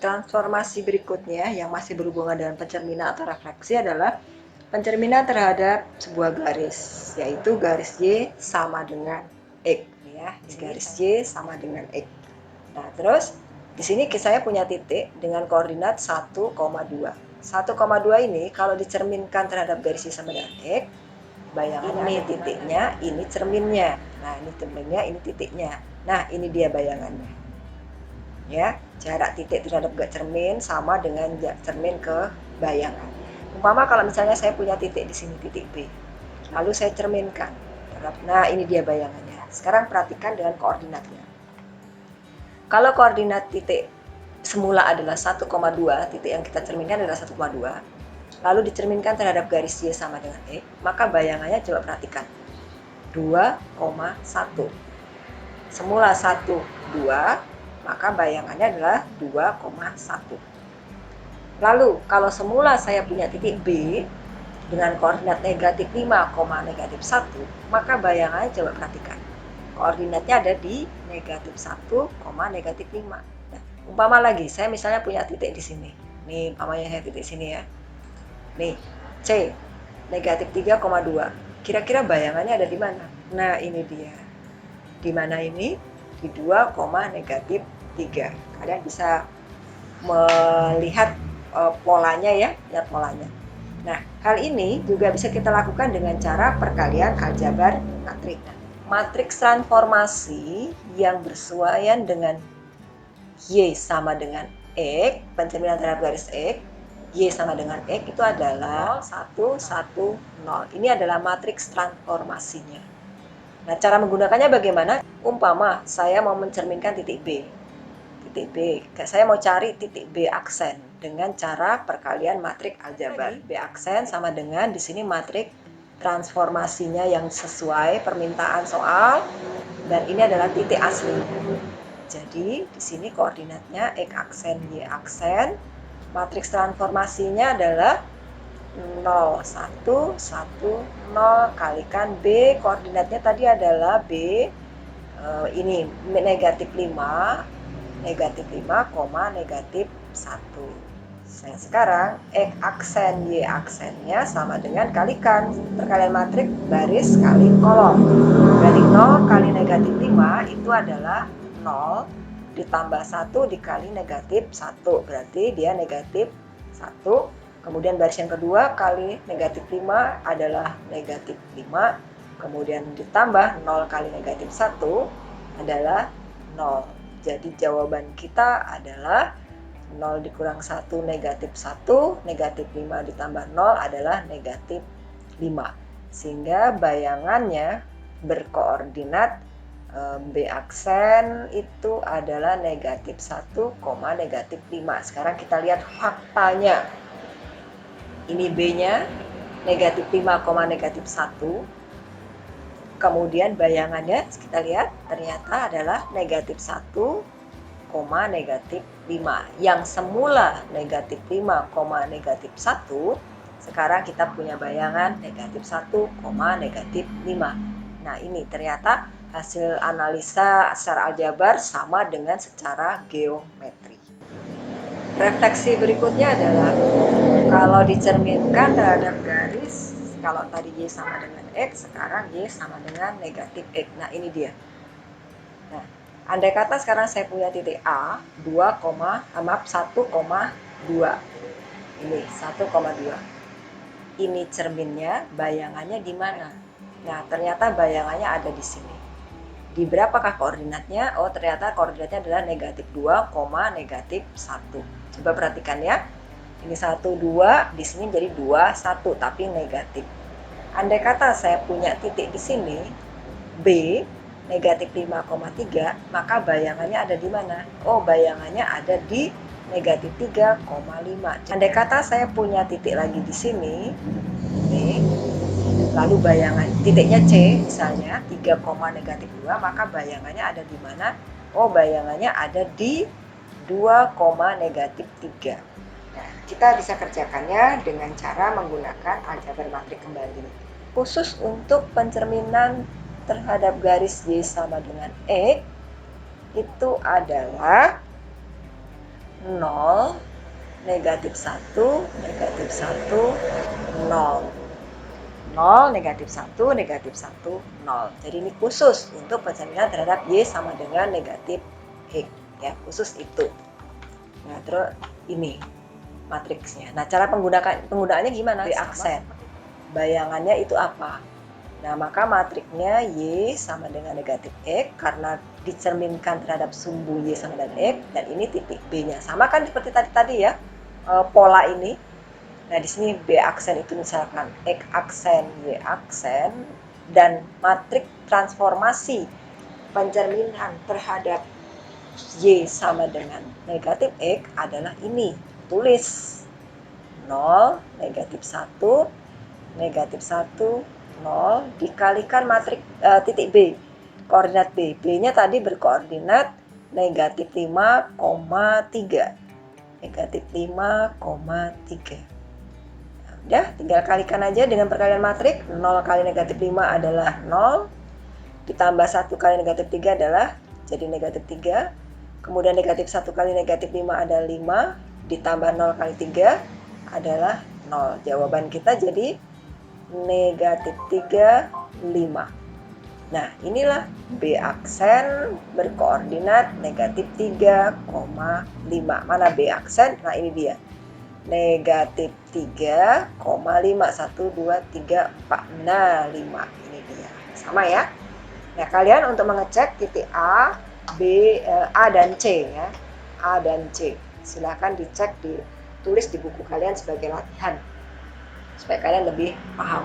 Transformasi berikutnya yang masih berhubungan dengan pencerminan atau refleksi adalah pencerminan terhadap sebuah garis, yaitu garis Y sama dengan X ya. Garis Y sama dengan X. Nah, terus di sini saya punya titik dengan koordinat 1,2. 1,2 ini kalau dicerminkan terhadap garis Y sama dengan X, bayangannya ini titiknya, ini cerminnya. Nah, ini cerminnya, ini titiknya. Nah, ini dia bayangannya. Ya, jarak titik terhadap cermin sama dengan cermin ke bayangan. Umpama kalau misalnya saya punya titik di sini, titik B, lalu saya cerminkan. Nah, ini dia bayangannya. Sekarang perhatikan dengan koordinatnya. Kalau koordinat titik semula adalah 1,2, titik yang kita cerminkan adalah 1,2, lalu dicerminkan terhadap garis Y sama dengan X, maka bayangannya coba perhatikan. 2,1. Semula 1, 2, maka bayangannya adalah 2,1. Lalu kalau semula saya punya titik B dengan koordinat negatif 5, negatif 1, maka bayangannya coba perhatikan. Koordinatnya ada di negatif 1, negatif 5. Nah, umpama lagi, saya misalnya punya titik di sini. Nih, umpamanya saya titik sini ya. Nih, C, negatif 3,2. Kira-kira bayangannya ada di mana? Nah, ini dia. Di mana ini? Di 2, negatif 3. Kalian bisa melihat polanya ya, lihat polanya. Nah, hal ini juga bisa kita lakukan dengan cara perkalian aljabar matriks. Matriks transformasi yang bersesuaian dengan Y sama dengan X, pencerminan terhadap garis X, Y sama dengan X itu adalah 1, 1, 0. Ini adalah matriks transformasinya. Nah, cara menggunakannya bagaimana? Umpama saya mau mencerminkan titik B. Titik B, saya mau cari titik B aksen dengan cara perkalian matrik aljabar. B aksen sama dengan di sini matrik transformasinya yang sesuai permintaan soal, dan ini adalah titik aslinya. Jadi di sini koordinatnya X aksen, Y aksen. Matriks transformasinya adalah 0, 1, 1, 0 kalikan B, koordinatnya tadi adalah B, ini negatif 5, negatif 5, negatif 1. Nah, sekarang X aksen, Y aksennya sama dengan kalikan, perkalian matrik baris kali kolom. Dari 0 kali negatif 5 itu adalah 0 ditambah 1 dikali negatif 1, berarti dia negatif 1. Kemudian baris yang kedua kali negatif 5 adalah negatif 5. Kemudian ditambah 0 kali negatif 1 adalah 0. Jadi jawaban kita adalah 0 dikurang 1 negatif 1, negatif 5 ditambah 0 adalah negatif 5. Sehingga bayangannya berkoordinat B aksen itu adalah negatif 1, negatif 5. Sekarang kita lihat faktanya. Ini B-nya negatif 5, negatif 1. Kemudian bayangannya kita lihat ternyata adalah negatif 1, negatif 5. Yang semula negatif 5, negatif 1, sekarang kita punya bayangan negatif 1, negatif 5. Nah, ini ternyata hasil analisa secara aljabar sama dengan secara geometri. Refleksi berikutnya adalah kalau dicerminkan terhadap garis, kalau tadi Y sama dengan X, sekarang Y sama dengan negatif X. Nah, ini dia. Nah, andai kata sekarang saya punya titik A, 1,2. Ini 1,2. Ini cerminnya, bayangannya di mana? Nah, ternyata bayangannya ada di sini. Di berapakah koordinatnya? Oh, ternyata koordinatnya adalah negatif 2, negatif 1. Coba perhatikan ya. Ini 1, 2, di sini jadi 2, 1, tapi negatif. Andai kata saya punya titik di sini, B, negatif 5,3, maka bayangannya ada di mana? Oh, bayangannya ada di negatif 3,5. Andai kata saya punya titik lagi di sini, nih, lalu bayangan titiknya C misalnya 3, negatif 2, maka bayangannya ada di mana? Oh, bayangannya ada di 2, negatif 3. Nah, kita bisa kerjakannya dengan cara menggunakan aljabar matrik kembali. Khusus untuk pencerminan terhadap garis Y sama dengan X itu adalah 0, negatif 1, negatif 1, 0. 0, negatif 1, negatif 1, 0. Jadi ini khusus untuk pencerminan terhadap Y sama dengan negatif X. Ya, khusus itu. Nah, terus ini matriksnya. Nah, cara penggunaannya gimana? Di aksen. Bayangannya itu apa? Nah, maka matriksnya Y sama dengan negatif X karena dicerminkan terhadap sumbu Y sama dengan X, dan ini titik B-nya. Sama kan seperti tadi ya, pola ini. Nah, di sini B aksen itu misalkan X aksen, Y aksen, dan matriks transformasi pencerminan terhadap Y sama dengan negatif X adalah ini. Tulis 0, negatif 1, negatif 1, 0 dikalikan matriks titik B, koordinat B. B-nya tadi berkoordinat negatif 5,3. Negatif 5,3. Udah, tinggal kalikan aja dengan perkalian matriks. 0 kali negatif 5 adalah 0. Ditambah 1 kali negatif 3 adalah jadi negatif 3. Kemudian negatif 1 kali negatif 5 adalah 5. Ditambah 0 kali 3 adalah 0. Jawaban kita jadi negatif 3, 5. Nah, inilah B aksen berkoordinat negatif 3,5. Mana B aksen? Nah, ini dia. Negatif 3,5. 1, 2, 3, 4. Nah, 5. Ini dia. Sama ya. Nah, kalian untuk mengecek titik A, B, A dan C ya. A dan C. Silakan dicek, ditulis di buku kalian sebagai latihan supaya kalian lebih paham.